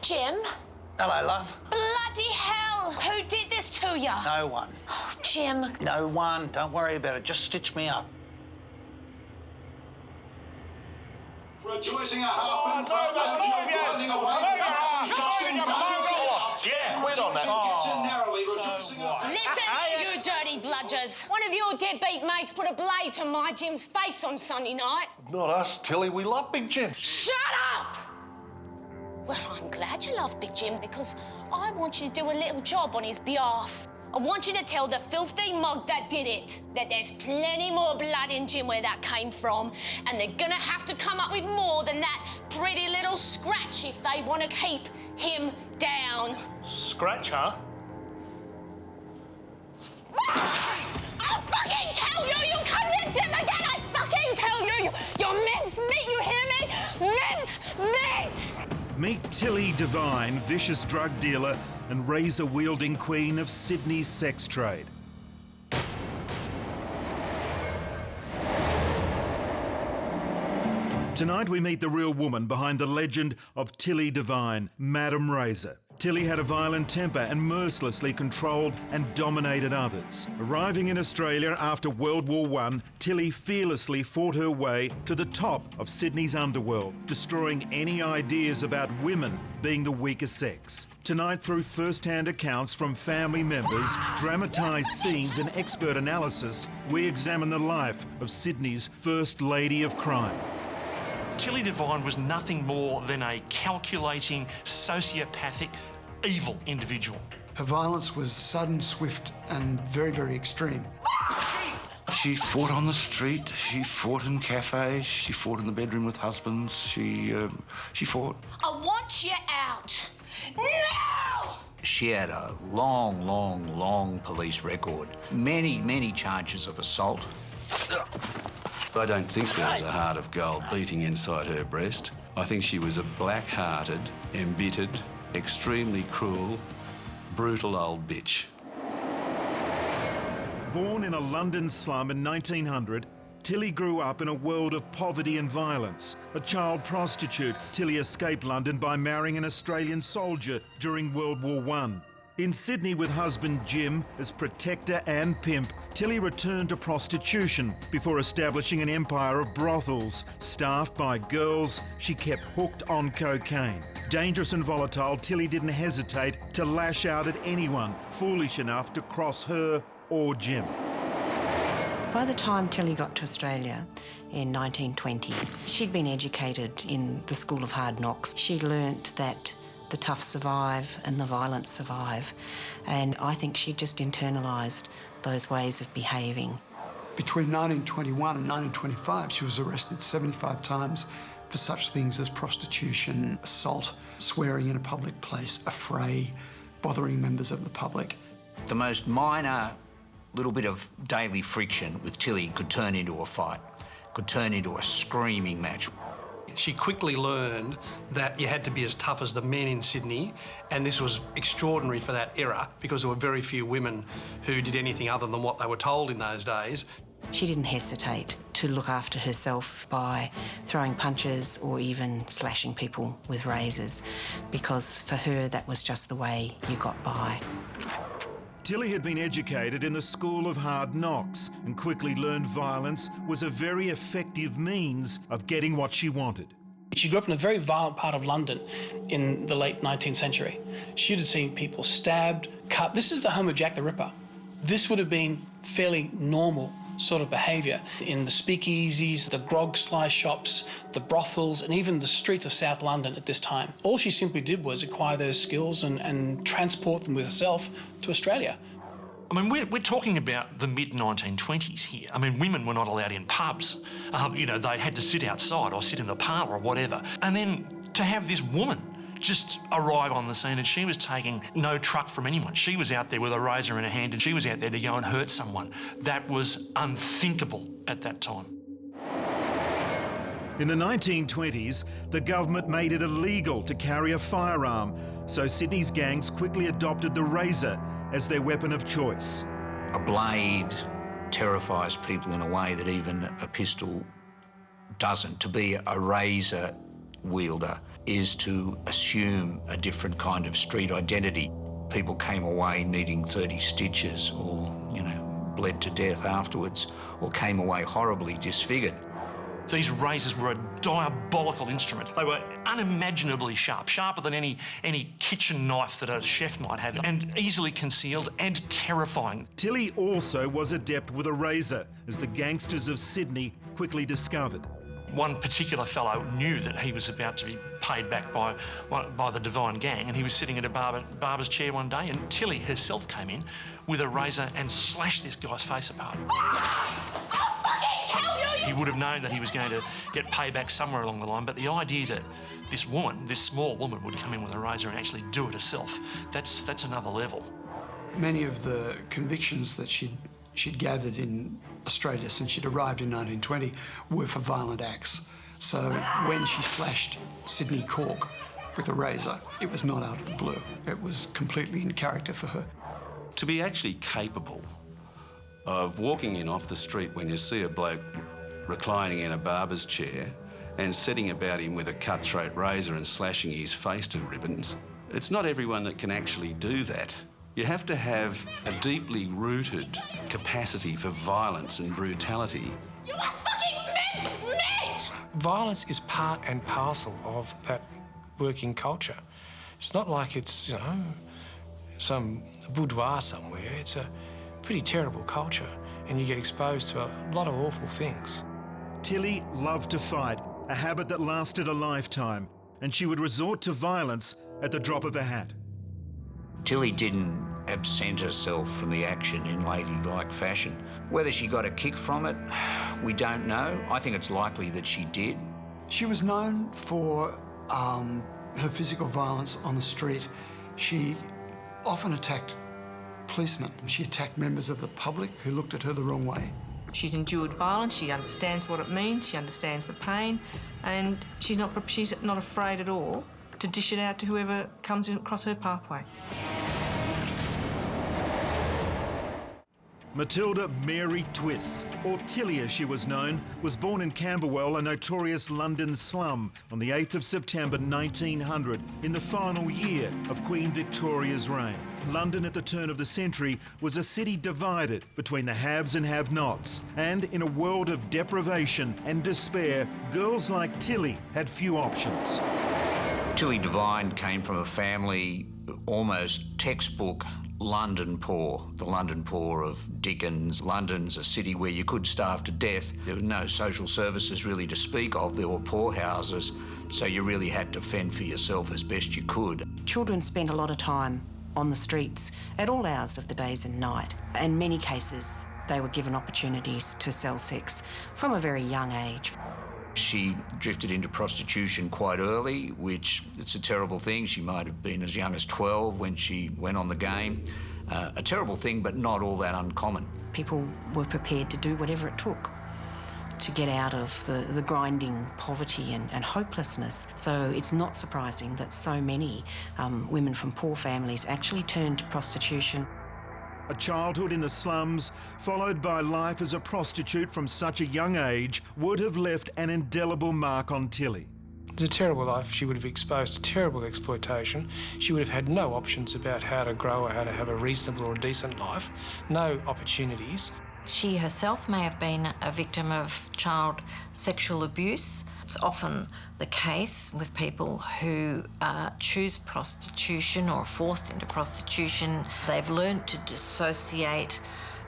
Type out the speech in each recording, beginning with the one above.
Jim? Hello, love. Bloody hell! Who did this to you? No one. Oh, Jim. No one. Don't worry about it. Just stitch me up. Rejoicing a half running away. Yeah, quit on that. Listen, you dirty bludgers. One of your deadbeat mates put a blade to my Jim's face on Sunday night. Not us, Tilly. We love Big Jim. Shut up! Well, I'm glad you love Big Jim because I want you to do a little job on his behalf. I want you to tell the filthy mug that did it that there's plenty more blood in Jim where that came from, and they're gonna have to come up with more than that pretty little scratch if they want to keep him down. Scratch, huh? I'll fucking kill you! You come here, Jim, again! I fucking kill you! You're mince meat, you hear me? Mince meat! Meet Tilly Devine, vicious drug dealer and razor-wielding queen of Sydney's sex trade. Tonight we meet the real woman behind the legend of Tilly Devine, Madam Razor. Tilly had a violent temper and mercilessly controlled and dominated others. Arriving in Australia after World War I, Tilly fearlessly fought her way to the top of Sydney's underworld, destroying any ideas about women being the weaker sex. Tonight, through first-hand accounts from family members, dramatised scenes and expert analysis, we examine the life of Sydney's First Lady of Crime. Tilly Devine was nothing more than a calculating, sociopathic, evil individual. Her violence was sudden, swift and very, very extreme. She fought on the street, she fought in cafes, she fought in the bedroom with husbands, she fought. I want you out. Now! She had a long police record. Many charges of assault. I don't think there was a heart of gold beating inside her breast. I think she was a black-hearted, embittered, extremely cruel, brutal old bitch. Born in a London slum in 1900, Tilly grew up in a world of poverty and violence. A child prostitute, Tilly escaped London by marrying an Australian soldier during World War I. In Sydney with husband Jim as protector and pimp, Tilly returned to prostitution before establishing an empire of brothels staffed by girls she kept hooked on cocaine. Dangerous and volatile, Tilly didn't hesitate to lash out at anyone foolish enough to cross her or Jim. By the time Tilly got to Australia in 1920, she'd been educated in the School of Hard Knocks. She learnt that the tough survive and the violent survive, and I think she just internalised those ways of behaving. Between 1921 and 1925, she was arrested 75 times for such things as prostitution, assault, swearing in a public place, affray, bothering members of the public. The most minor little bit of daily friction with Tilly could turn into a fight, could turn into a screaming match. She quickly learned that you had to be as tough as the men in Sydney, and this was extraordinary for that era because there were very few women who did anything other than what they were told in those days. She didn't hesitate to look after herself by throwing punches or even slashing people with razors, because for her that was just the way you got by. Tilly had been educated in the School of Hard Knocks and quickly learned violence was a very effective means of getting what she wanted. She grew up in a very violent part of London in the late 19th century. She'd have seen people stabbed, cut. This is the home of Jack the Ripper. This would have been fairly normal sort of behaviour in the speakeasies, the grog slice shops, the brothels, and even the street of South London at this time. All she simply did was acquire those skills and transport them with herself to Australia. I mean, we're talking about the mid-1920s here. I mean, women were not allowed in pubs. You know, they had to sit outside or sit in the parlour or whatever. And then to have this woman just arrive on the scene, and she was taking no truck from anyone. She was out there with a razor in her hand and she was out there to go and hurt someone. That was unthinkable at that time. In the 1920s, the government made it illegal to carry a firearm, so Sydney's gangs quickly adopted the razor as their weapon of choice. A blade terrifies people in a way that even a pistol doesn't. To be a razor wielder is to assume a different kind of street identity. People came away needing 30 stitches or, you know, bled to death afterwards, or came away horribly disfigured. These razors were a diabolical instrument. They were unimaginably sharp, sharper than any kitchen knife that a chef might have, and easily concealed and terrifying. Tilly also was adept with a razor, as the gangsters of Sydney quickly discovered. One particular fellow knew that he was about to be paid back by the Divine Gang, and he was sitting at a barber's chair one day, and Tilly herself came in with a razor and slashed this guy's face apart. He would have known that he was going to get payback somewhere along the line, but the idea that this woman, this small woman, would come in with a razor and actually do it herself, that's another level. Many of the convictions that she'd gathered in Australia since she'd arrived in 1920 were for violent acts. So when she slashed Sydney Cork with a razor, it was not out of the blue. It was completely in character for her. To be actually capable of walking in off the street when you see a bloke reclining in a barber's chair and setting about him with a cutthroat razor and slashing his face to ribbons, it's not everyone that can actually do that. You have to have a deeply rooted capacity for violence and brutality. You are fucking mate! Violence is part and parcel of that working culture. It's not like it's, you know, some boudoir somewhere. It's a pretty terrible culture, and you get exposed to a lot of awful things. Tilly loved to fight, a habit that lasted a lifetime, and she would resort to violence at the drop of a hat. Tilly didn't absent herself from the action in ladylike fashion. Whether she got a kick from it, we don't know. I think it's likely that she did. She was known for her physical violence on the street. She often attacked policemen. She attacked members of the public who looked at her the wrong way. She's endured violence, she understands what it means, she understands the pain, and she's not afraid at all to dish it out to whoever comes across her pathway. Matilda Mary Twiss, or Tilly as she was known, was born in Camberwell, a notorious London slum, on the 8th of September 1900, in the final year of Queen Victoria's reign. London at the turn of the century was a city divided between the haves and have-nots, and in a world of deprivation and despair, girls like Tilly had few options. Tilly Devine came from a family almost textbook London poor, the London poor of Dickens. London's a city where you could starve to death. There were no social services really to speak of. There were poorhouses, so you really had to fend for yourself as best you could. Children spent a lot of time on the streets at all hours of the days and night. In many cases, they were given opportunities to sell sex from a very young age. She drifted into prostitution quite early, which it's a terrible thing. She might have been as young as 12 when she went on the game. A terrible thing, but not all that uncommon. People were prepared to do whatever it took to get out of the grinding poverty and hopelessness. So it's not surprising that so many women from poor families actually turned to prostitution. A childhood in the slums, followed by life as a prostitute from such a young age, would have left an indelible mark on Tilly. It's a terrible life. She would have exposed to terrible exploitation. She would have had no options about how to grow or how to have a reasonable or decent life, no opportunities. She herself may have been a victim of child sexual abuse. It's often the case with people who choose prostitution or are forced into prostitution. They've learned to dissociate,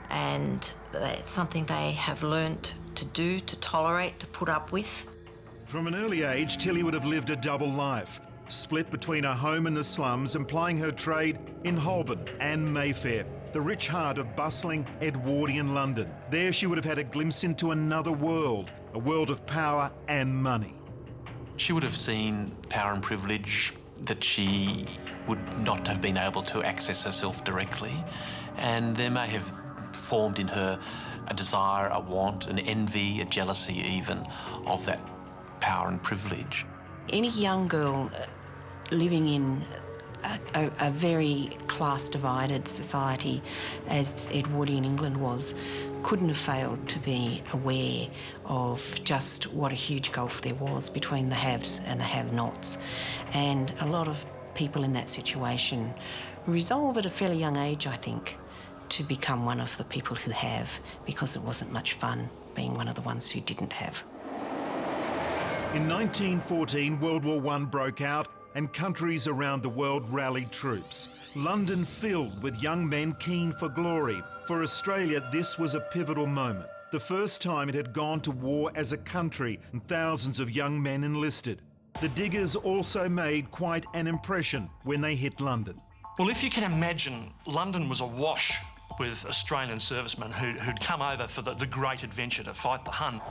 and it's something they have learned to do, to tolerate, to put up with. From an early age, Tilly would have lived a double life, split between her home in the slums and plying her trade in Holborn and Mayfair, the rich heart of bustling Edwardian London. There she would have had a glimpse into another world, a world of power and money. She would have seen power and privilege that she would not have been able to access herself directly, and there may have formed in her a desire, a want, an envy, a jealousy even of that power and privilege. Any young girl living in a very class-divided society, as Edwardian England was, couldn't have failed to be aware of just what a huge gulf there was between the haves and the have-nots. And a lot of people in that situation resolve at a fairly young age, I think, to become one of the people who have, because it wasn't much fun being one of the ones who didn't have. In 1914, World War I broke out and countries around the world rallied troops. London filled with young men keen for glory. For Australia, this was a pivotal moment. The first time it had gone to war as a country, and thousands of young men enlisted. The Diggers also made quite an impression when they hit London. Well, if you can imagine, London was awash with Australian servicemen who'd come over for the great adventure to fight the Hun.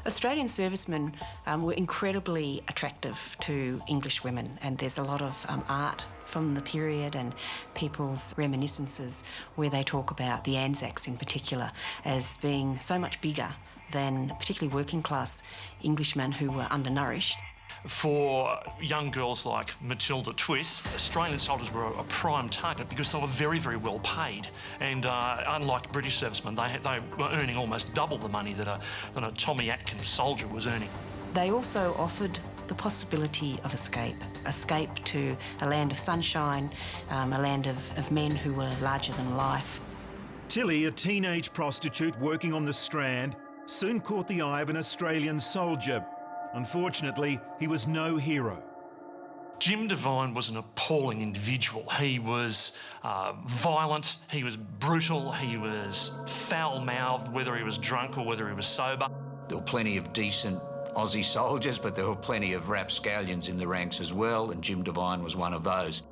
Australian servicemen were incredibly attractive to English women, and there's a lot of art from the period and people's reminiscences where they talk about the Anzacs in particular as being so much bigger than particularly working class Englishmen who were undernourished. For young girls like Matilda Twiss, Australian soldiers were a prime target because they were very, very well paid. And unlike British servicemen, they were earning almost double the money that a Tommy Atkins soldier was earning. They also offered the possibility of escape to a land of sunshine, a land of men who were larger than life. Tilly, a teenage prostitute working on the Strand, soon caught the eye of an Australian soldier. Unfortunately, he was no hero. Jim Devine was an appalling individual. He was violent, he was brutal, he was foul-mouthed, whether he was drunk or whether he was sober. There were plenty of decent Aussie soldiers, but there were plenty of rapscallions in the ranks as well, and Jim Devine was one of those.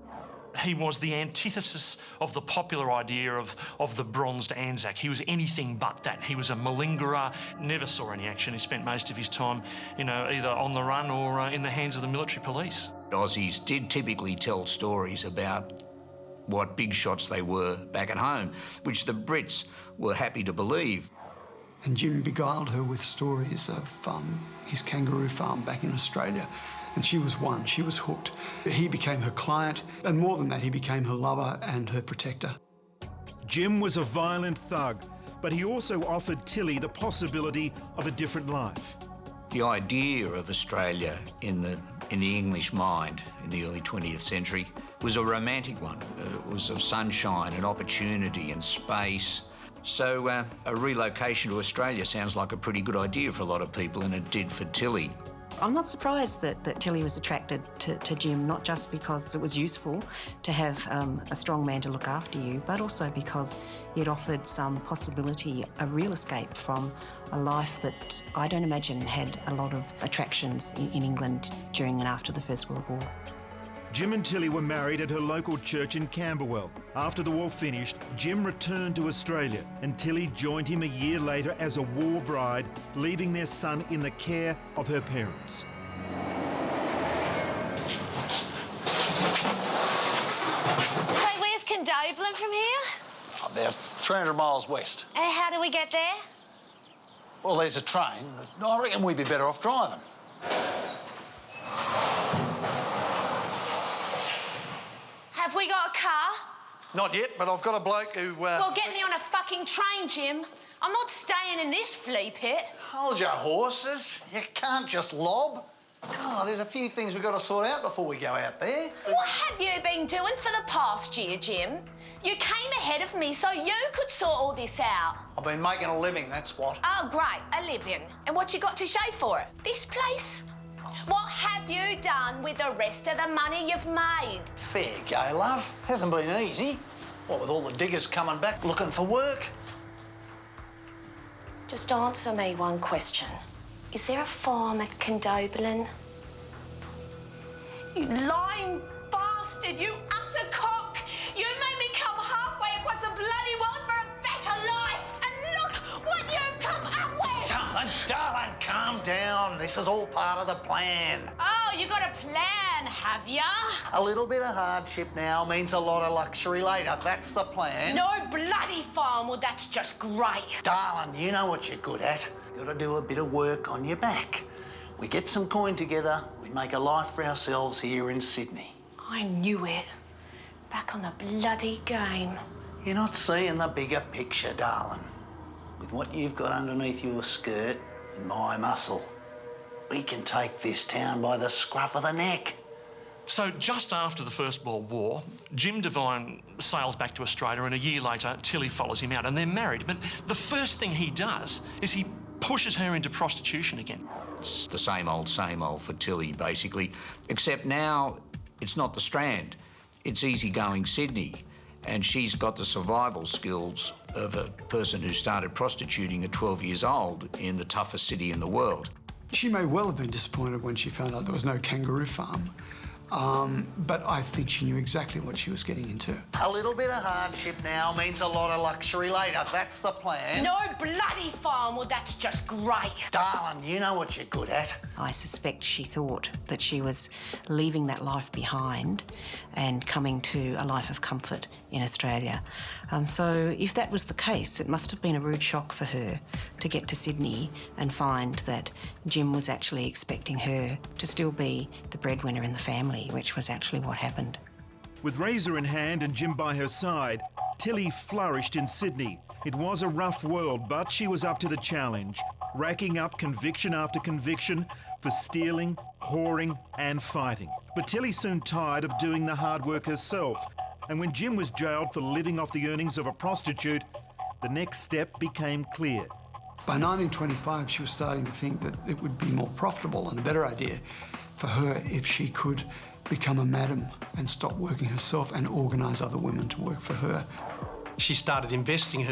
He was the antithesis of the popular idea of the bronzed Anzac. He was anything but that. He was a malingerer, never saw any action. He spent most of his time, either on the run or in the hands of the military police. Aussies did typically tell stories about what big shots they were back at home, which the Brits were happy to believe. And Jim beguiled her with stories of his kangaroo farm back in Australia. And she was won, she was hooked. He became her client, and more than that, he became her lover and her protector. Jim was a violent thug, but he also offered Tilly the possibility of a different life. The idea of Australia in the English mind in the early 20th century was a romantic one. It was of sunshine and opportunity and space. So a relocation to Australia sounds like a pretty good idea for a lot of people, and it did for Tilly. I'm not surprised that Tilly was attracted to Jim, not just because it was useful to have a strong man to look after you, but also because it offered some possibility of real escape from a life that I don't imagine had a lot of attractions in England during and after the First World War. Jim and Tilly were married at her local church in Camberwell. After the war finished, Jim returned to Australia and Tilly joined him a year later as a war bride, leaving their son in the care of her parents. So where's Condobolin from here? About 300 miles west. And how do we get there? Well, there's a train. I reckon we'd be better off driving. Have we got a car? Not yet, but I've got a bloke who... Well, get me on a fucking train, Jim. I'm not staying in this flea pit. Hold your horses. You can't just lob. Oh, there's a few things we've got to sort out before we go out there. What have you been doing for the past year, Jim? You came ahead of me so you could sort all this out. I've been making a living, that's what. Oh, great, a living. And what you got to show for it? This place? What have you done with the rest of the money you've made? Fair go, love. Hasn't been easy. What, with all the diggers coming back looking for work? Just answer me one question. Is there a farm at Condobolin? You lying bastard, you utter cock! You made me come halfway across the bloody world for a better life! And look what you've come up with! Darling, calm down. This is all part of the plan. Oh, you got a plan, have ya? A little bit of hardship now means a lot of luxury later. That's the plan. No bloody farm, well, that's just great. Darling, you know what you're good at. You've got to do a bit of work on your back. We get some coin together, we make a life for ourselves here in Sydney. I knew it. Back on the bloody game. You're not seeing the bigger picture, darling. With what you've got underneath your skirt and my muscle, we can take this town by the scruff of the neck. So just after the First World War, Jim Devine sails back to Australia, and a year later, Tilly follows him out, and they're married. But the first thing he does is he pushes her into prostitution again. It's the same old for Tilly, basically, except now it's not the Strand, it's easygoing Sydney, and she's got the survival skills of a person who started prostituting at 12 years old in the toughest city in the world. She may well have been disappointed when she found out there was no kangaroo farm. But I think she knew exactly what she was getting into. A little bit of hardship now means a lot of luxury later. That's the plan. No bloody farm, well, that's just great. Darling, you know what you're good at. I suspect she thought that she was leaving that life behind and coming to a life of comfort in Australia. So if that was the case, it must have been a rude shock for her to get to Sydney and find that Jim was actually expecting her to still be the breadwinner in the family, which was actually what happened. With razor in hand and Jim by her side, Tilly flourished in Sydney. It was a rough world, but she was up to the challenge, racking up conviction after conviction for stealing, whoring and fighting. But Tilly soon tired of doing the hard work herself, and when Jim was jailed for living off the earnings of a prostitute, the next step became clear. By 1925, she was starting to think that it would be more profitable and a better idea for her if she could become a madam and stop working herself and organise other women to work for her. She started investing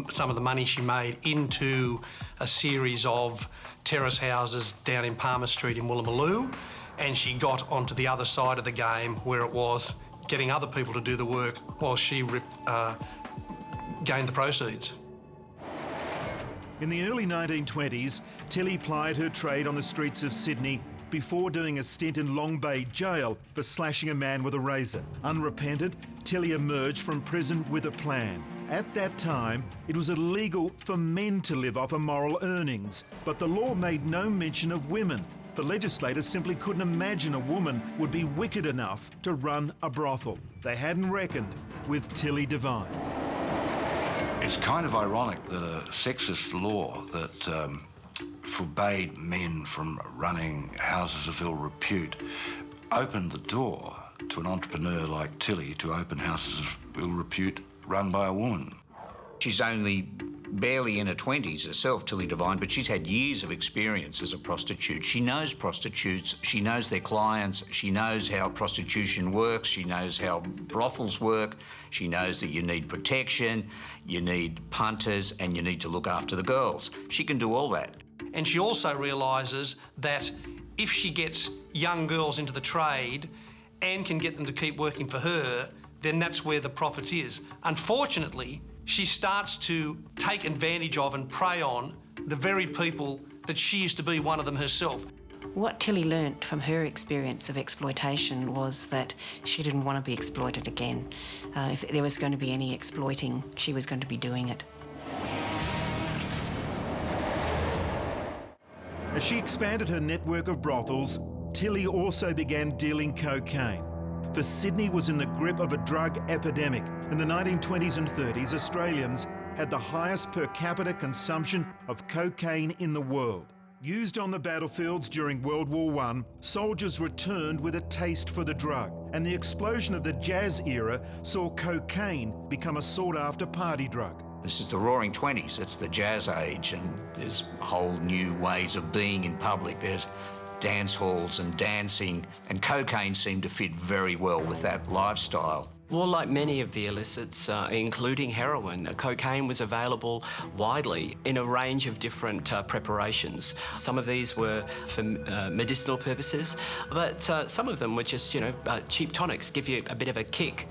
some of the money she made into a series of terrace houses down in Palmer Street in Woolloomooloo, and she got onto the other side of the game where it was getting other people to do the work while she gained the proceeds. In the early 1920s, Tilly plied her trade on the streets of Sydney before doing a stint in Long Bay Jail for slashing a man with a razor. Unrepentant, Tilly emerged from prison with a plan. At that time, it was illegal for men to live off immoral earnings, but the law made no mention of women. The legislators simply couldn't imagine a woman would be wicked enough to run a brothel. They hadn't reckoned with Tilly Devine. It's kind of ironic that a sexist law that forbade men from running houses of ill repute opened the door to an entrepreneur like Tilly to open houses of ill repute run by a woman. She's only barely in her 20s herself, Tilly Devine, but she's had years of experience as a prostitute. She knows prostitutes, she knows their clients, she knows how prostitution works, she knows how brothels work, she knows that you need protection, you need punters, and you need to look after the girls. She can do all that. And she also realises that if she gets young girls into the trade and can get them to keep working for her, then that's where the profits is. Unfortunately, she starts to take advantage of and prey on the very people that she used to be one of them herself. What Tilly learnt from her experience of exploitation was that she didn't want to be exploited again. If there was going to be any exploiting, she was going to be doing it. As she expanded her network of brothels, Tilly also began dealing cocaine. For Sydney was in the grip of a drug epidemic. In the 1920s and 30s, Australians had the highest per capita consumption of cocaine in the world. Used on the battlefields during World War I, soldiers returned with a taste for the drug, and the explosion of the jazz era saw cocaine become a sought-after party drug. This is the roaring 20s, it's the jazz age, and there's whole new ways of being in public. There's dance halls and dancing, and cocaine seemed to fit very well with that lifestyle. Well, like many of the illicits, including heroin, cocaine was available widely in a range of different preparations. Some of these were for medicinal purposes, but some of them were just, cheap tonics, give you a bit of a kick.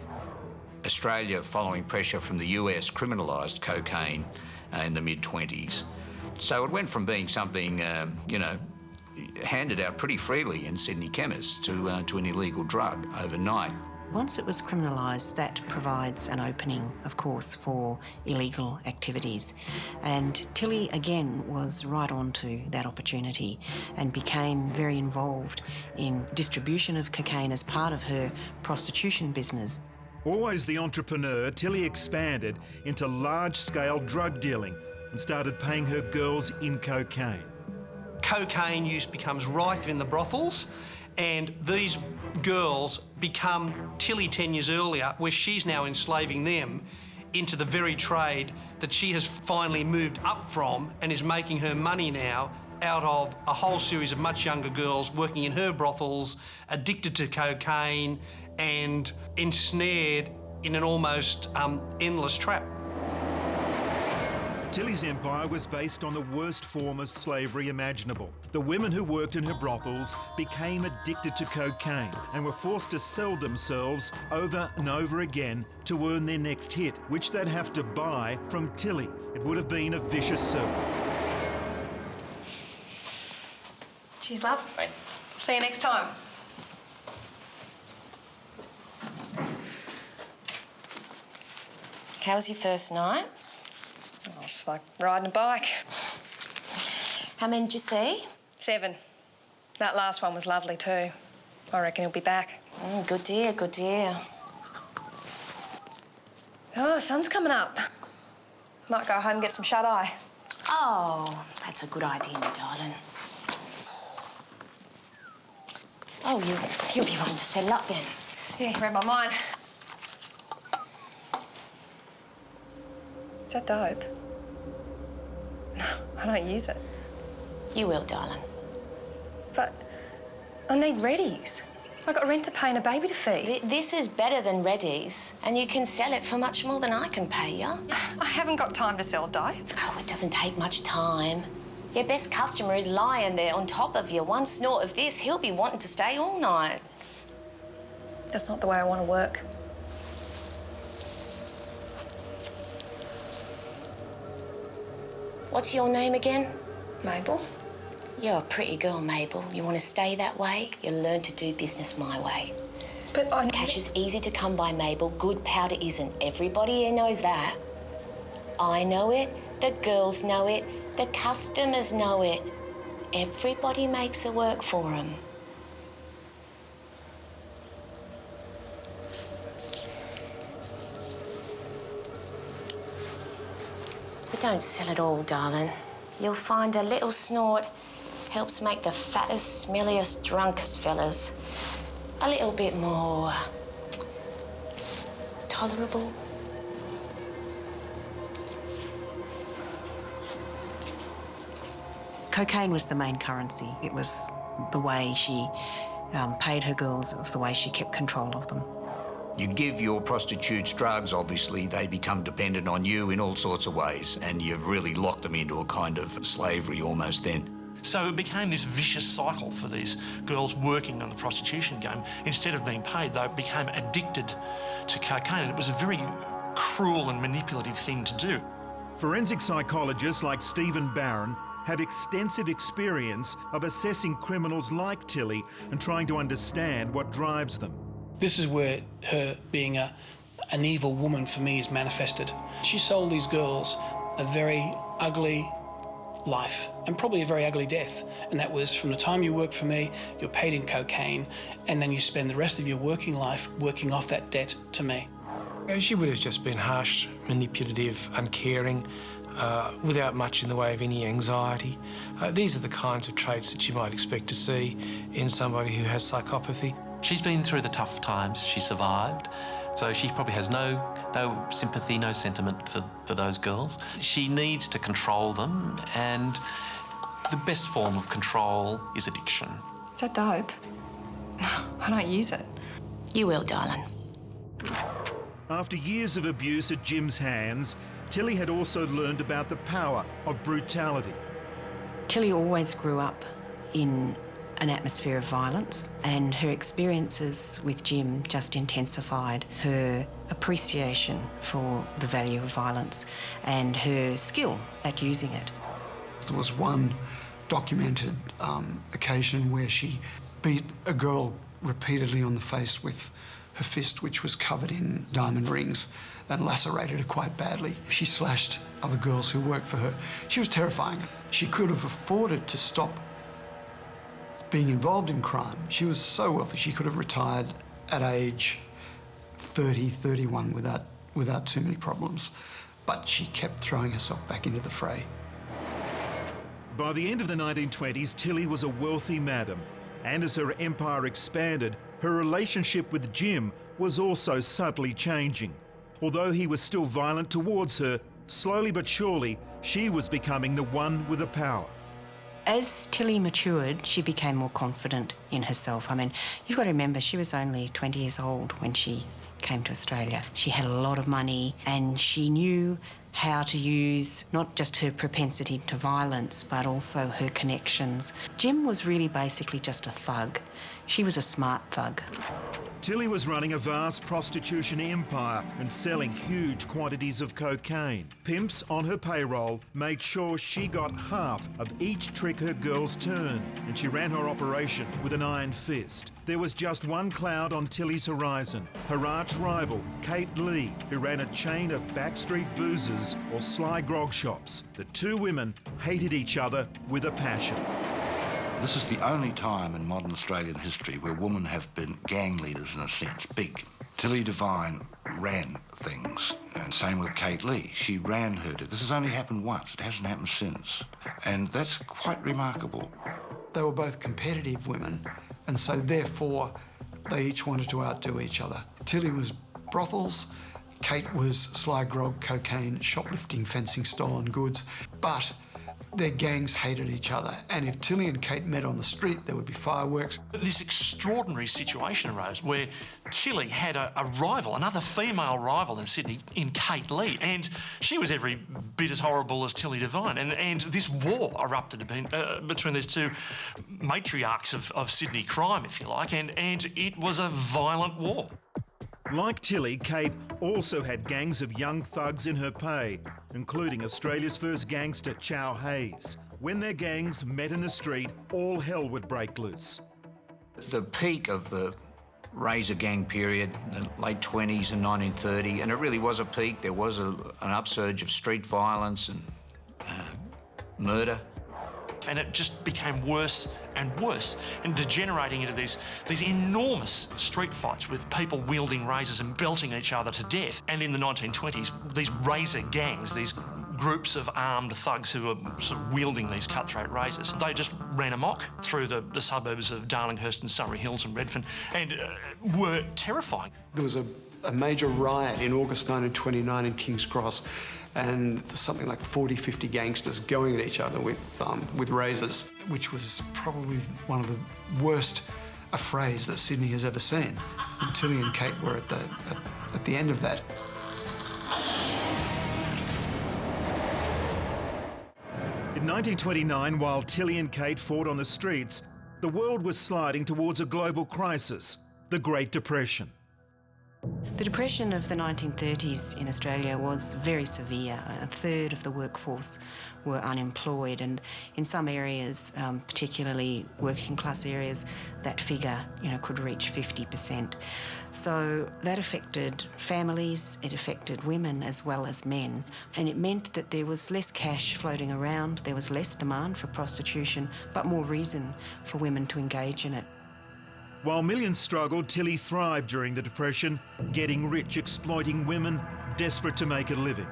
Australia, following pressure from the US, criminalised cocaine in the mid-20s. So it went from being something, handed out pretty freely in Sydney chemists to an illegal drug overnight. Once it was criminalised, that provides an opening, of course, for illegal activities. And Tilly, again, was right on to that opportunity and became very involved in distribution of cocaine as part of her prostitution business. Always the entrepreneur, Tilly expanded into large-scale drug dealing and started paying her girls in cocaine. Cocaine use becomes rife in the brothels, and these girls become Tilly 10 years earlier, where she's now enslaving them into the very trade that she has finally moved up from and is making her money now out of a whole series of much younger girls working in her brothels, addicted to cocaine and ensnared in an almost endless trap. Tilly's empire was based on the worst form of slavery imaginable. The women who worked in her brothels became addicted to cocaine and were forced to sell themselves over and over again to earn their next hit, which they'd have to buy from Tilly. It would have been a vicious circle. Cheers, love. See you next time. How was your first night? Oh, it's like riding a bike. How many did you see? 7. That last one was lovely too. I reckon he'll be back. Good dear, good dear. Oh, sun's coming up. Might go home and get some shut-eye. Oh, that's a good idea, my darling. Oh, you'll be wanting to settle up then. Yeah, read my mind. Is that dope? No, I don't use it. You will, darling. But I need Reddies. I got rent to pay and a baby to feed. This is better than Reddy's, and you can sell it for much more than I can pay you. I haven't got time to sell dope. Oh, it doesn't take much time. Your best customer is lying there on top of you. One snort of this, he'll be wanting to stay all night. That's not the way I want to work. What's your name again? Mabel. You're a pretty girl, Mabel. You want to stay that way, you'll learn to do business my way. But Cash is easy to come by, Mabel. Good powder isn't. Everybody here knows that. I know it, the girls know it, the customers know it. Everybody makes it work for them. But don't sell it all, darling. You'll find a little snort helps make the fattest, smelliest, drunkest fellas a little bit more tolerable. Cocaine was the main currency. It was the way she paid her girls. It was the way she kept control of them. You give your prostitutes drugs, obviously, they become dependent on you in all sorts of ways, and you've really locked them into a kind of slavery almost then. So it became this vicious cycle for these girls working on the prostitution game. Instead of being paid, they became addicted to cocaine, and it was a very cruel and manipulative thing to do. Forensic psychologists like Stephen Barron have extensive experience of assessing criminals like Tilly and trying to understand what drives them. This is where her being an evil woman for me is manifested. She sold these girls a very ugly life and probably a very ugly death. And that was from the time you work for me, you're paid in cocaine, and then you spend the rest of your working life working off that debt to me. She would have just been harsh, manipulative, uncaring, without much in the way of any anxiety. These are the kinds of traits that you might expect to see in somebody who has psychopathy. She's been through the tough times, she survived, so she probably has no sympathy, no sentiment for those girls. She needs to control them, and the best form of control is addiction. Is that dope? No, I don't use it. You will, darling. After years of abuse at Jim's hands, Tilly had also learned about the power of brutality. Tilly always grew up in an atmosphere of violence, and her experiences with Jim just intensified her appreciation for the value of violence and her skill at using it. There was one documented occasion where she beat a girl repeatedly on the face with her fist, which was covered in diamond rings, and lacerated her quite badly. She slashed other girls who worked for her. She was terrifying. She could have afforded to stop being involved in crime. She was so wealthy, she could have retired at age 30, 31 without too many problems. But she kept throwing herself back into the fray. By the end of the 1920s, Tilly was a wealthy madam, and as her empire expanded, her relationship with Jim was also subtly changing. Although he was still violent towards her, slowly but surely, she was becoming the one with the power. As Tilly matured, she became more confident in herself. I mean, you've got to remember, she was only 20 years old when she came to Australia. She had a lot of money and she knew how to use not just her propensity to violence, but also her connections. Jim was really basically just a thug. She was a smart thug. Tilly was running a vast prostitution empire and selling huge quantities of cocaine. Pimps on her payroll made sure she got half of each trick her girls turned, and she ran her operation with an iron fist. There was just one cloud on Tilly's horizon, her arch rival, Kate Lee, who ran a chain of backstreet boozers or sly grog shops. The two women hated each other with a passion. This is the only time in modern Australian history where women have been gang leaders in a sense, big. Tilly Devine ran things, and same with Kate Lee. She ran her. This has only happened once. It hasn't happened since. And that's quite remarkable. They were both competitive women, and so therefore they each wanted to outdo each other. Tilly was brothels, Kate was sly grog, cocaine, shoplifting, fencing, stolen goods, but their gangs hated each other, and if Tilly and Kate met on the street, there would be fireworks. This extraordinary situation arose where Tilly had a rival, another female rival in Sydney, in Kate Lee, and she was every bit as horrible as Tilly Devine, and this war erupted between these two matriarchs of Sydney crime, if you like, and it was a violent war. Like Tilly, Kate also had gangs of young thugs in her pay, including Australia's first gangster, Chow Hayes. When their gangs met in the street, all hell would break loose. The peak of the razor gang period, the late 20s and 1930, and it really was a peak. There was an upsurge of street violence and murder. And it just became worse and worse and degenerating into these enormous street fights with people wielding razors and belting each other to death. And in the 1920s, these razor gangs, these groups of armed thugs who were sort of wielding these cutthroat razors, they just ran amok through the suburbs of Darlinghurst and Surrey Hills and Redfern and were terrifying. There was a major riot in August 1929 in King's Cross, and something like 40, 50 gangsters going at each other with razors, which was probably one of the worst affrays that Sydney has ever seen. And Tilly and Kate were at the end of that. In 1929, while Tilly and Kate fought on the streets, the world was sliding towards a global crisis, the Great Depression. The Depression of the 1930s in Australia was very severe. A third of the workforce were unemployed, and in some areas, particularly working class areas, that figure, could reach 50%. So that affected families, it affected women as well as men, and it meant that there was less cash floating around, there was less demand for prostitution, but more reason for women to engage in it. While millions struggled, Tilly thrived during the Depression, getting rich, exploiting women, desperate to make a living.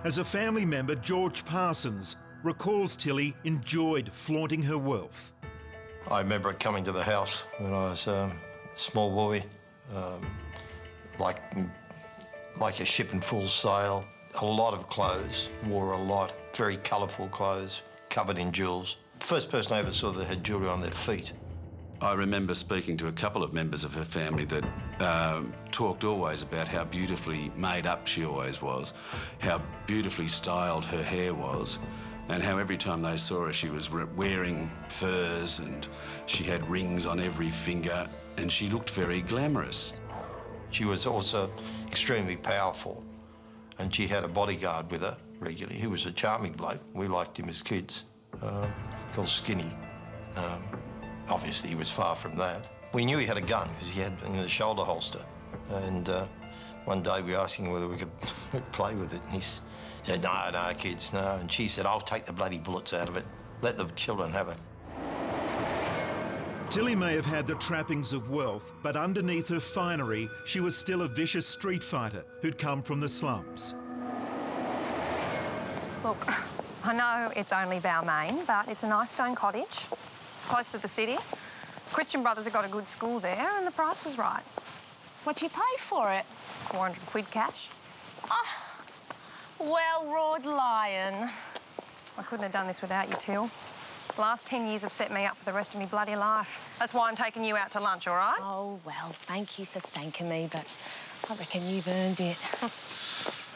As a family member, George Parsons recalls Tilly enjoyed flaunting her wealth. I remember it coming to the house when I was a small boy, like a ship in full sail, a lot of clothes, wore a lot, very colourful clothes, covered in jewels. First person I ever saw that had jewellery on their feet. I remember speaking to a couple of members of her family that talked always about how beautifully made up she always was, how beautifully styled her hair was, and how every time they saw her she was wearing furs and she had rings on every finger and she looked very glamorous. She was also extremely powerful, and she had a bodyguard with her regularly. He was a charming bloke. We liked him as kids, called Skinny. Obviously, he was far from that. We knew he had a gun because he had it in the shoulder holster. And one day we asked him whether we could play with it. And he said, no, kids, no. And she said, I'll take the bloody bullets out of it. Let the children have it. Tilly may have had the trappings of wealth, but underneath her finery, she was still a vicious street fighter who'd come from the slums. Look, I know it's only Balmain, but it's a nice stone cottage. It's close to the city. Christian Brothers have got a good school there, and the price was right. What you pay for it? 400 quid cash. Oh, well-roared lion. I couldn't have done this without you, Till. The last 10 years have set me up for the rest of my bloody life. That's why I'm taking you out to lunch, all right? Oh, well, thank you for thanking me, but I reckon you've earned it.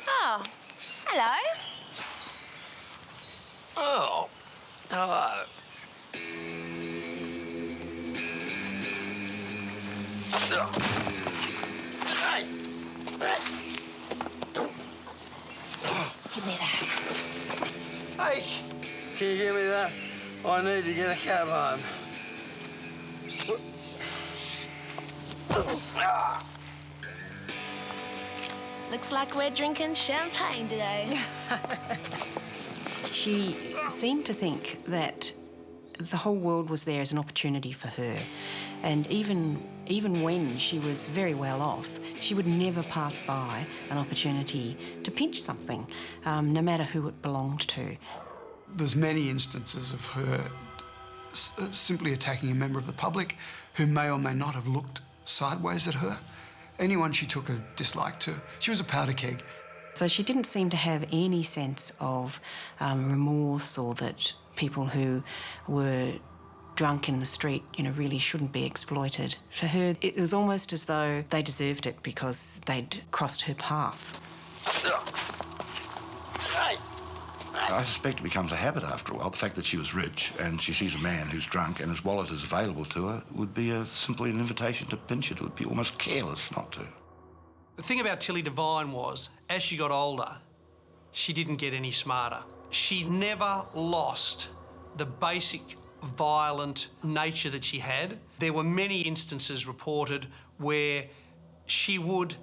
Oh, hello. Oh, hello. Give me that. Hey, can you give me that? I need to get a cab home. Looks like we're drinking champagne today. She seemed to think that the whole world was there as an opportunity for her. And even when she was very well off, she would never pass by an opportunity to pinch something, no matter who it belonged to. There's many instances of her simply attacking a member of the public who may or may not have looked sideways at her. Anyone she took a dislike to, she was a powder keg. So she didn't seem to have any sense of remorse, or that people who were drunk in the street, really shouldn't be exploited. For her, it was almost as though they deserved it because they'd crossed her path. I suspect it becomes a habit after a while. The fact that she was rich and she sees a man who's drunk and his wallet is available to her would be simply an invitation to pinch it. It would be almost careless not to. The thing about Tilly Devine was, as she got older, she didn't get any smarter. She never lost the basic violent nature that she had. There were many instances reported where she would,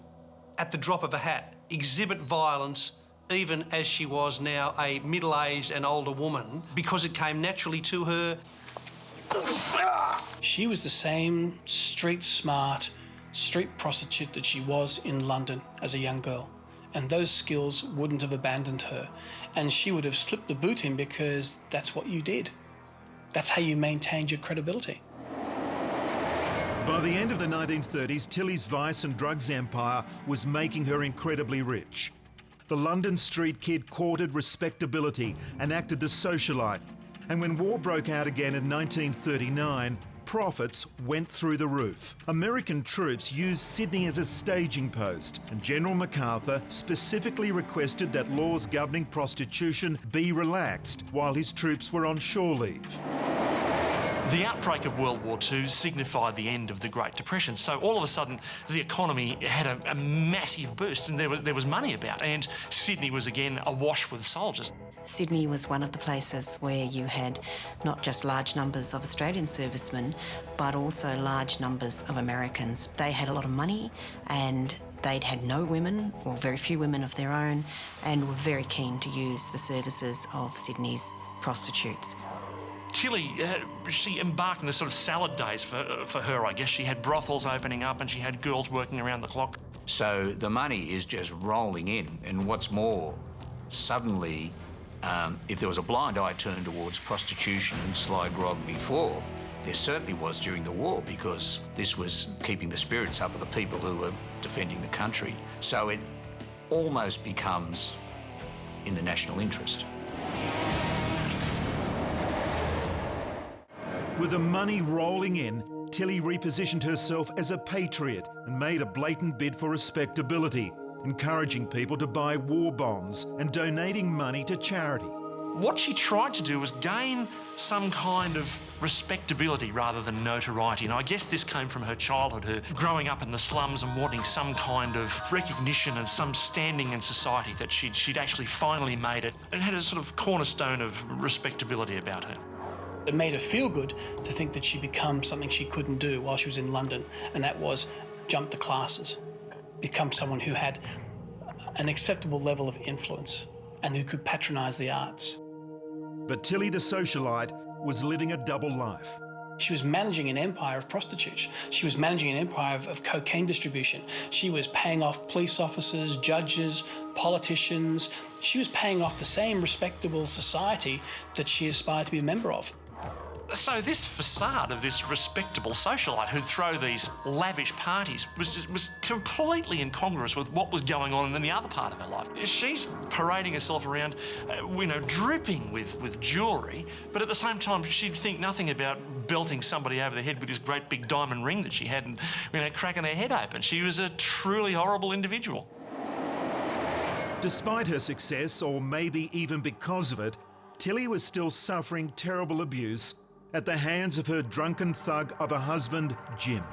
at the drop of a hat, exhibit violence even as she was now a middle-aged and older woman, because it came naturally to her. She was the same street-smart street prostitute that she was in London as a young girl. And those skills wouldn't have abandoned her. And she would have slipped the boot in because that's what you did. That's how you maintained your credibility. By the end of the 1930s, Tilly's vice and drugs empire was making her incredibly rich. The London street kid courted respectability and acted as socialite. And when war broke out again in 1939, profits went through the roof. American troops used Sydney as a staging post, and General MacArthur specifically requested that laws governing prostitution be relaxed while his troops were on shore leave. The outbreak of World War II signified the end of the Great Depression. So all of a sudden, the economy had a massive boost, and there was money about, and Sydney was again awash with soldiers. Sydney was one of the places where you had not just large numbers of Australian servicemen, but also large numbers of Americans. They had a lot of money, and they'd had no women, or very few women of their own, and were very keen to use the services of Sydney's prostitutes. Tilly, she embarked on the sort of salad days for her, I guess. She had brothels opening up and she had girls working around the clock. So the money is just rolling in, and what's more, suddenly, if there was a blind eye turned towards prostitution and sly grog before, there certainly was during the war, because this was keeping the spirits up of the people who were defending the country. So it almost becomes in the national interest. With the money rolling in, Tilly repositioned herself as a patriot and made a blatant bid for respectability, encouraging people to buy war bonds and donating money to charity. What she tried to do was gain some kind of respectability rather than notoriety, and I guess this came from her childhood, her growing up in the slums and wanting some kind of recognition and some standing in society, that she'd actually finally made it, and had a sort of cornerstone of respectability about her. It made her feel good to think that she'd become something she couldn't do while she was in London, and that was jump the classes, become someone who had an acceptable level of influence and who could patronise the arts. But Tilly the socialite was living a double life. She was managing an empire of prostitutes. She was managing an empire of cocaine distribution. She was paying off police officers, judges, politicians. She was paying off the same respectable society that she aspired to be a member of. So this facade of this respectable socialite who'd throw these lavish parties was completely incongruous with what was going on in the other part of her life. She's parading herself around, dripping with jewellery, but at the same time she'd think nothing about belting somebody over the head with this great big diamond ring that she had and, cracking their head open. She was a truly horrible individual. Despite her success, or maybe even because of it, Tilly was still suffering terrible abuse at the hands of her drunken thug of a husband, Jim.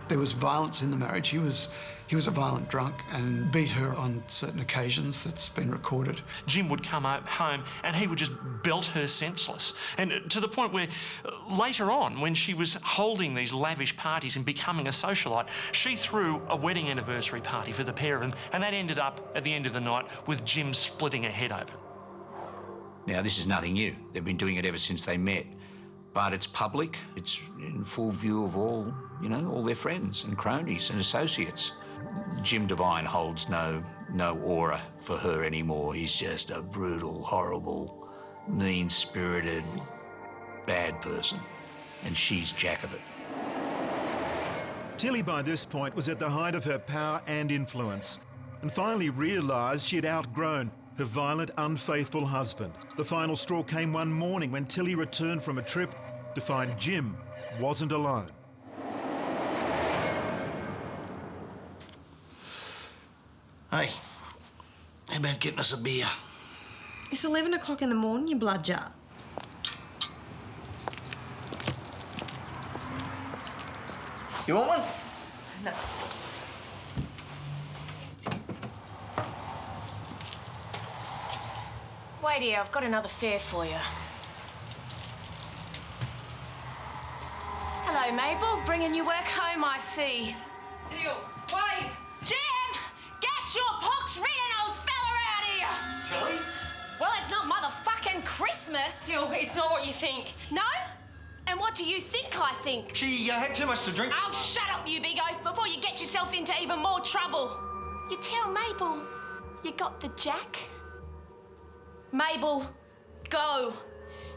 There was violence in the marriage. He was a violent drunk and beat her on certain occasions. That's been recorded. Jim would come home and he would just belt her senseless. And to the point where later on, when she was holding these lavish parties and becoming a socialite, she threw a wedding anniversary party for the pair of them, and that ended up at the end of the night with Jim splitting her head open. Now, this is nothing new. They've been doing it ever since they met. But it's public, it's in full view of all, all their friends and cronies and associates. Jim Devine holds no aura for her anymore. He's just a brutal, horrible, mean-spirited, bad person. And she's jack of it. Tilly, by this point, was at the height of her power and influence, and finally realised she'd outgrown her violent, unfaithful husband. The final straw came one morning when Tilly returned from a trip to find Jim wasn't alone. Hey, how about getting us a beer? It's 11 o'clock in the morning, you blood jar. You want one? No. Wait here, I've got another fare for you. Hello, Mabel. Bringing your work home, I see. Till, wait! Jim! Get your pox-ridden old fella out here! Tilly? Well, it's not motherfucking Christmas. Till, it's not what you think. No? And what do you think I think? She had too much to drink. Oh, shut up, you big oaf, before you get yourself into even more trouble. You tell Mabel you got the jack? Mabel, go.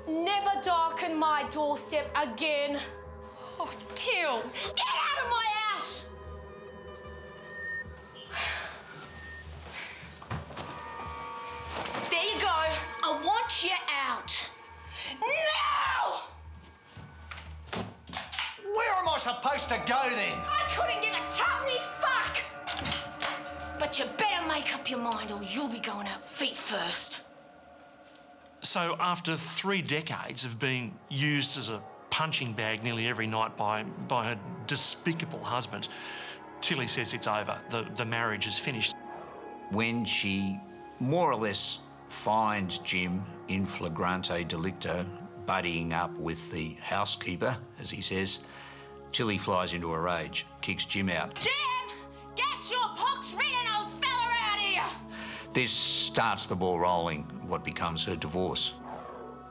Never darken my doorstep again. Oh, Till. Get out of my house! There you go. I want you out. Now! Where am I supposed to go then? I couldn't give a tuppenny fuck! But you better make up your mind or you'll be going out feet first. So after 3 decades of being used as a punching bag nearly every night by her despicable husband, Tilly says it's over. The marriage is finished. When she more or less finds Jim in flagrante delicto, buddying up with the housekeeper, as he says, Tilly flies into a rage, kicks Jim out. Jim! Get your pox-ridden old fella out here! This starts the ball rolling, what becomes her divorce.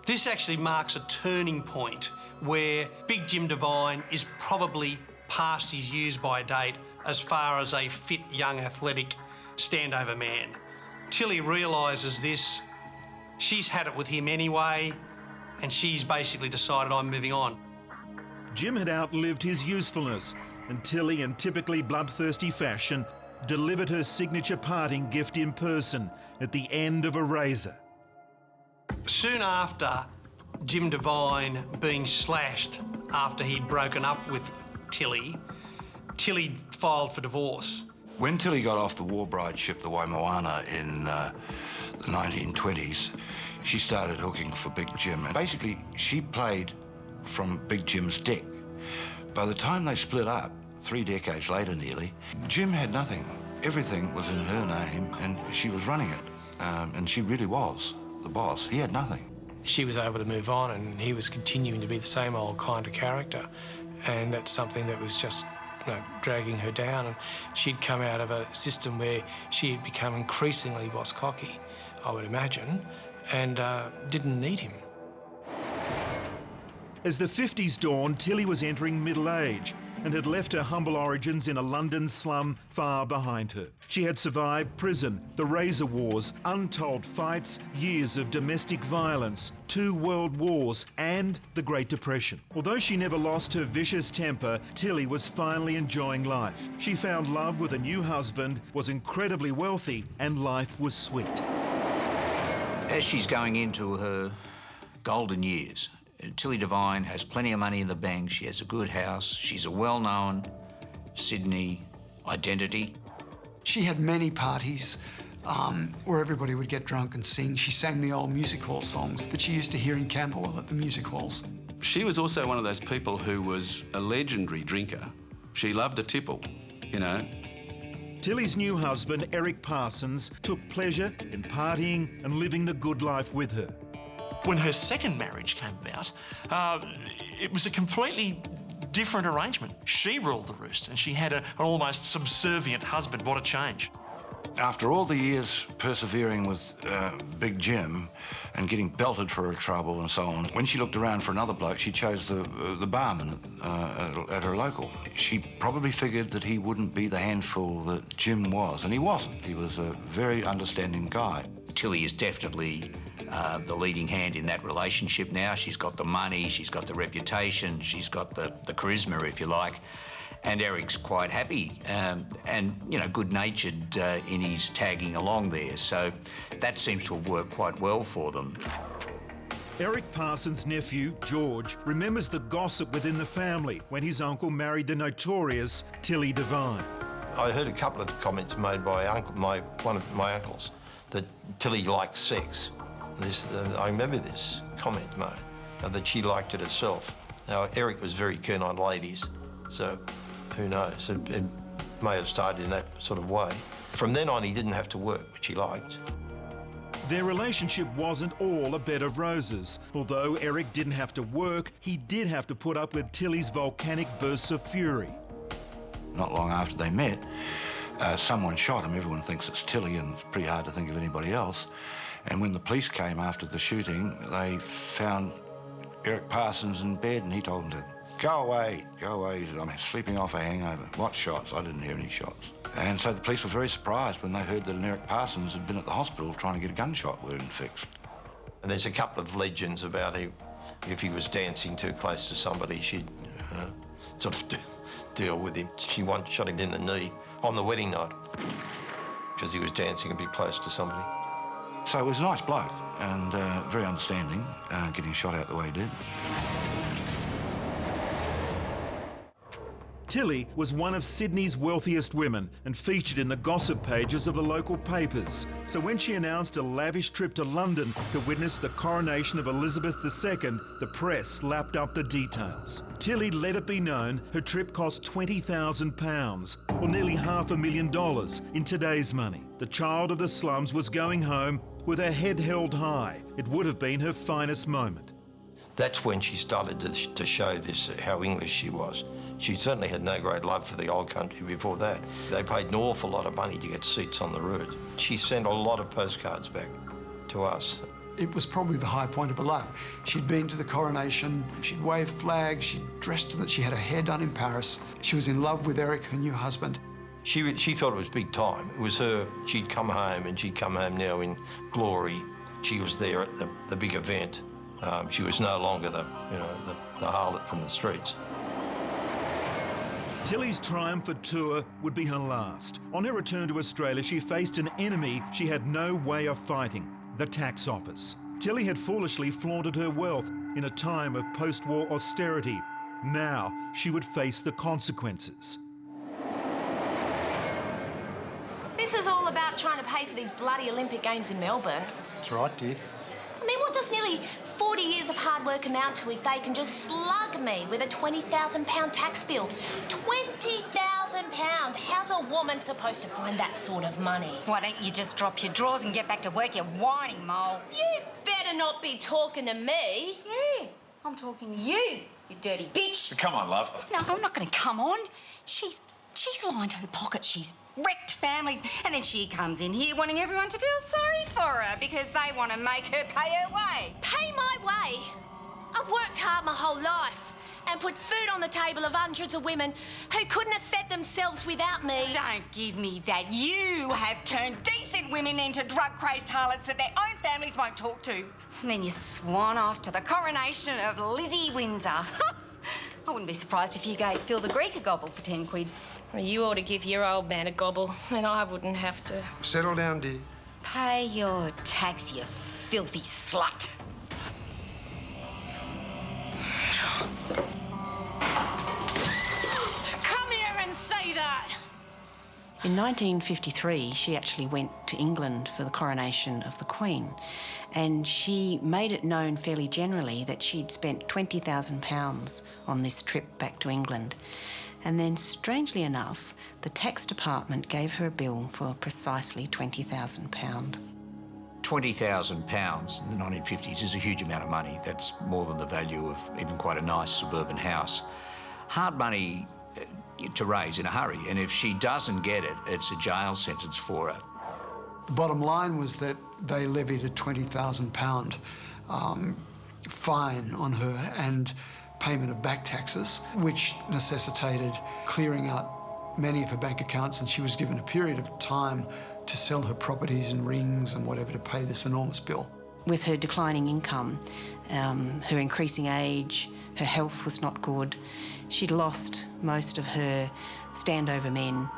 This actually marks a turning point where Big Jim Devine is probably past his use-by date as far as a fit, young, athletic, standover man. Tilly realises this. She's had it with him anyway, and she's basically decided, I'm moving on. Jim had outlived his usefulness, and Tilly, in typically bloodthirsty fashion, delivered her signature parting gift in person at the end of a razor. Soon after Jim Devine being slashed after he'd broken up with Tilly, Tilly filed for divorce. When Tilly got off the war bride ship, the Waimoana, in the 1920s, she started hooking for Big Jim. And basically, she played from Big Jim's deck. By the time they split up, 3 decades later nearly, Jim had nothing. Everything was in her name, and she was running it. And she really was the boss. He had nothing. She was able to move on, and he was continuing to be the same old kind of character. And that's something that was just dragging her down. And she'd come out of a system where she had become increasingly boss-cocky, I would imagine, and didn't need him. As the 50s dawned, Tilly was entering middle age and had left her humble origins in a London slum far behind her. She had survived prison, the Razor Wars, untold fights, years of domestic violence, 2 world wars and the Great Depression. Although she never lost her vicious temper, Tilly was finally enjoying life. She found love with a new husband, was incredibly wealthy, and life was sweet. As she's going into her golden years, Tilly Devine has plenty of money in the bank, she has a good house, she's a well-known Sydney identity. She had many parties where everybody would get drunk and sing. She sang the old music hall songs that she used to hear in Camberwell at the music halls. She was also one of those people who was a legendary drinker. She loved a tipple, you know. Tilly's new husband, Eric Parsons, took pleasure in partying and living the good life with her. When her second marriage came about, it was a completely different arrangement. She ruled the roost and she had an almost subservient husband. What a change. After all the years persevering with Big Jim and getting belted for her trouble and so on, when she looked around for another bloke, she chose the barman at her local. She probably figured that he wouldn't be the handful that Jim was, and he wasn't. He was a very understanding guy. Tilly is definitely the leading hand in that relationship now. She's got the money, she's got the reputation, she's got the charisma, if you like. And Eric's quite happy and you know, good-natured in his tagging along there. So that seems to have worked quite well for them. Eric Parsons' nephew, George, remembers the gossip within the family when his uncle married the notorious Tilly Devine. I heard a couple of comments made by one of my uncles that Tilly liked sex. I remember this comment made, that she liked it herself. Now, Eric was very keen on ladies, so who knows? It may have started in that sort of way. From then on, he didn't have to work, which he liked. Their relationship wasn't all a bed of roses. Although Eric didn't have to work, he did have to put up with Tilly's volcanic bursts of fury. Not long after they met, someone shot him. Everyone thinks it's Tilly, and it's pretty hard to think of anybody else. And when the police came after the shooting, they found Eric Parsons in bed, and he told them to go away, go away. He said, I'm sleeping off a hangover. What shots? I didn't hear any shots. And so the police were very surprised when they heard that an Eric Parsons had been at the hospital trying to get a gunshot wound fixed. And there's a couple of legends about him. If he was dancing too close to somebody, she'd sort of deal with him. She once shot him in the knee on the wedding night because he was dancing a bit close to somebody. So he was a nice bloke and very understanding, getting shot out the way he did. Tilly was one of Sydney's wealthiest women and featured in the gossip pages of the local papers. So when she announced a lavish trip to London to witness the coronation of Elizabeth II, the press lapped up the details. Tilly let it be known her trip cost £20,000, or nearly $500,000 in today's money. The child of the slums was going home with her head held high. It would have been her finest moment. That's when she started to show this, how English she was. She certainly had no great love for the old country before that. They paid an awful lot of money to get seats on the route. She sent a lot of postcards back to us. It was probably the high point of her life. She'd been to the coronation, she'd waved flags, she'd dressed to that, she had her hair done in Paris. She was in love with Eric, her new husband. She thought it was big time. It was her, she'd come home, and she'd come home now in glory. She was there at the big event. She was no longer the harlot from the streets. Tilly's triumphant tour would be her last. On her return to Australia, she faced an enemy she had no way of fighting, the tax office. Tilly had foolishly flaunted her wealth in a time of post-war austerity. Now she would face the consequences. This is all about trying to pay for these bloody Olympic Games in Melbourne. That's right, dear. I mean, what does nearly 40 years of hard work amount to if they can just slug me with a £20,000 tax bill? £20,000! How's a woman supposed to find that sort of money? Why don't you just drop your drawers and get back to work, you whining mole? You better not be talking to me. Yeah, I'm talking to you, you dirty bitch. Come on, love. No, I'm not going to come on. She's lined her pockets. She's wrecked families. And then she comes in here wanting everyone to feel sorry for her because they want to make her pay her way. Pay my way? I I've worked hard my whole life and put food on the table of hundreds of women who couldn't have fed themselves without me. Don't give me that. You have turned decent women into drug-crazed harlots that their own families won't talk to. And then you swan off to the coronation of Lizzie Windsor. I wouldn't be surprised if you gave Phil the Greek a gobble for 10 quid. Well, you ought to give your old man a gobble, and I wouldn't have to. Settle down, dear. Pay your tax, you filthy slut. Come here and say that! In 1953, she actually went to England for the coronation of the Queen, and she made it known fairly generally that she'd spent £20,000 on this trip back to England. And then, strangely enough, the tax department gave her a bill for precisely £20,000. £20,000 in the 1950s is a huge amount of money. That's more than the value of even quite a nice suburban house. Hard money to raise in a hurry, and if she doesn't get it, it's a jail sentence for her. The bottom line was that they levied a £20,000 fine on her and payment of back taxes, which necessitated clearing out many of her bank accounts, and she was given a period of time to sell her properties and rings and whatever to pay this enormous bill. With her declining income, her increasing age, her health was not good. She'd lost most of her standover men.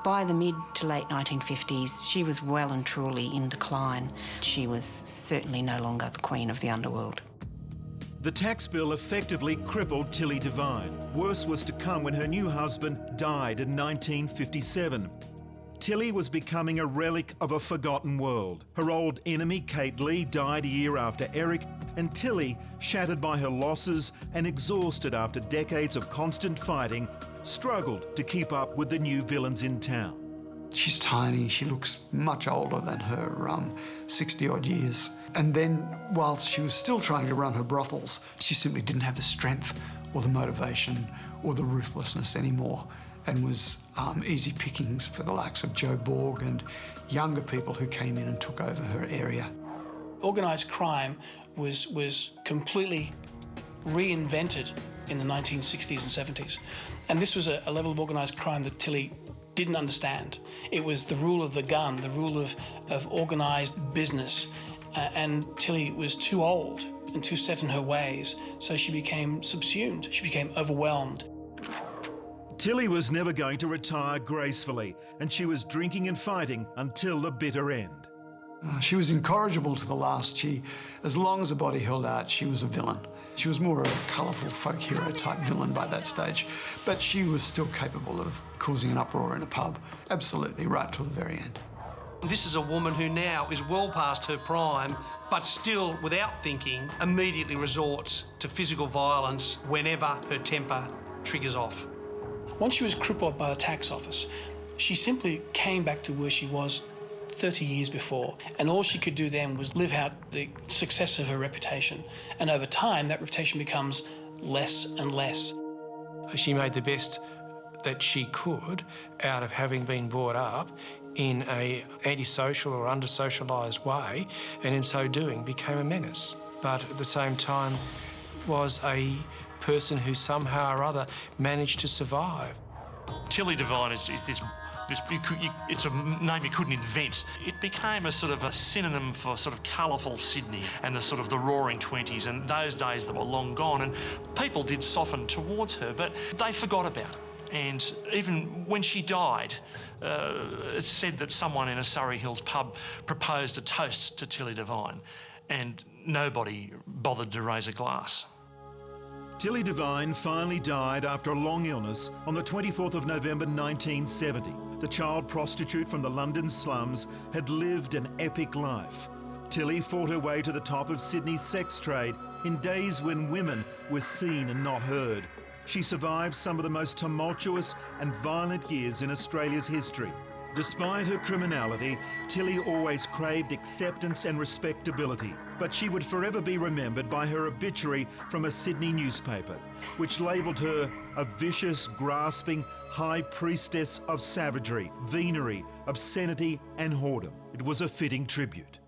By the mid to late 1950s, she was well and truly in decline. She was certainly no longer the queen of the underworld. The tax bill effectively crippled Tilly Devine. Worse was to come when her new husband died in 1957. Tilly was becoming a relic of a forgotten world. Her old enemy, Kate Lee, died a year after Eric, and Tilly, shattered by her losses and exhausted after decades of constant fighting, struggled to keep up with the new villains in town. She's tiny, she looks much older than her 60-odd years. And then, while she was still trying to run her brothels, she simply didn't have the strength or the motivation or the ruthlessness anymore, and was easy pickings for the likes of Joe Borg and younger people who came in and took over her area. Organised crime was completely reinvented in the 1960s and 70s. And this was a level of organised crime that Tilly didn't understand. It was the rule of the gun, the rule of organised business. And Tilly was too old and too set in her ways, so she became subsumed. She became overwhelmed. Tilly was never going to retire gracefully, and she was drinking and fighting until the bitter end. She was incorrigible to the last. As long as her body held out, she was a villain. She was more of a colourful folk hero type villain by that stage, but she was still capable of causing an uproar in a pub, absolutely, right till the very end. This is a woman who now is well past her prime, but still, without thinking, immediately resorts to physical violence whenever her temper triggers off. Once she was crippled by the tax office, she simply came back to where she was 30 years before, and all she could do then was live out the success of her reputation. And over time, that reputation becomes less and less. She made the best that she could out of having been brought up in an antisocial or under-socialised way, and in so doing became a menace. But at the same time was a person who somehow or other managed to survive. Tilly Devine is this it's a name you couldn't invent. It became a sort of a synonym for sort of colourful Sydney and the sort of the roaring 20s, and those days that were long gone, and people did soften towards her, but they forgot about it. And even when she died, it's said that someone in a Surrey Hills pub proposed a toast to Tilly Devine, and nobody bothered to raise a glass. Tilly Devine finally died after a long illness on the 24th of November 1970. The child prostitute from the London slums had lived an epic life. Tilly fought her way to the top of Sydney's sex trade in days when women were seen and not heard. She survived some of the most tumultuous and violent years in Australia's history. Despite her criminality, Tilly always craved acceptance and respectability, but she would forever be remembered by her obituary from a Sydney newspaper, which labelled her a vicious, grasping high priestess of savagery, venery, obscenity and whoredom. It was a fitting tribute.